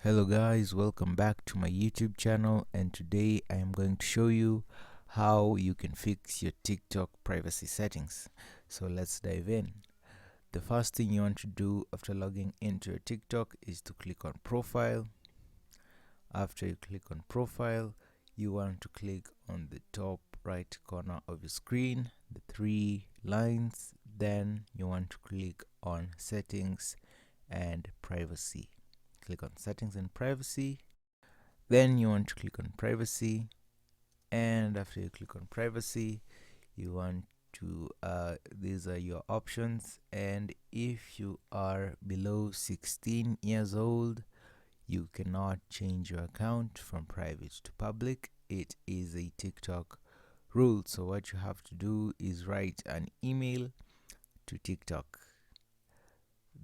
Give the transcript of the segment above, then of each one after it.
Hello guys, welcome back to my YouTube channel, and today I am going to show you how you can fix your TikTok privacy settings. So let's dive in. The first thing you want to do after logging into your TikTok is to click on profile. After you click on profile, you want to click on the top right corner of your screen, the three lines. Then you want to click on settings and privacy. Click on settings and privacy. Then you want to click on privacy, and after you click on privacy, you want to these are your options. And if you are below 16 years old, you cannot change your account from private to public. It is a TikTok rule. So what you have to do is write an email to TikTok.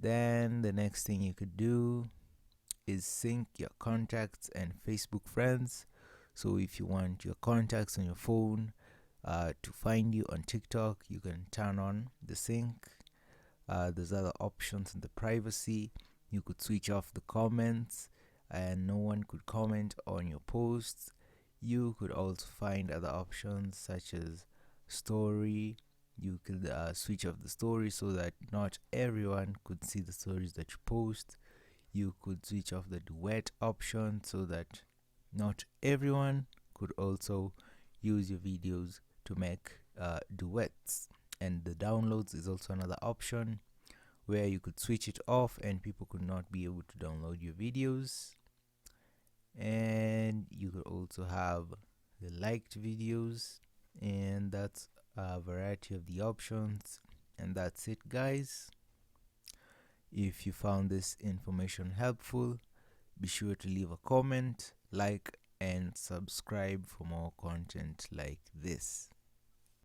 Then the next thing you could do is sync your contacts and Facebook friends. So if you want your contacts on your phone to find you on TikTok, you can turn on the sync. There's other options in the privacy. You could switch off the comments and no one could comment on your posts. You could also find other options such as story. You could switch off the story so that not everyone could see the stories that you post. You could switch off the duet option so that not everyone could also use your videos to make duets. And the downloads is also another option where you could switch it off and people could not be able to download your videos. And you could also have the liked videos, and that's a variety of the options. And that's it, guys. If you found this information helpful, be sure to leave a comment, like, and subscribe for more content like this.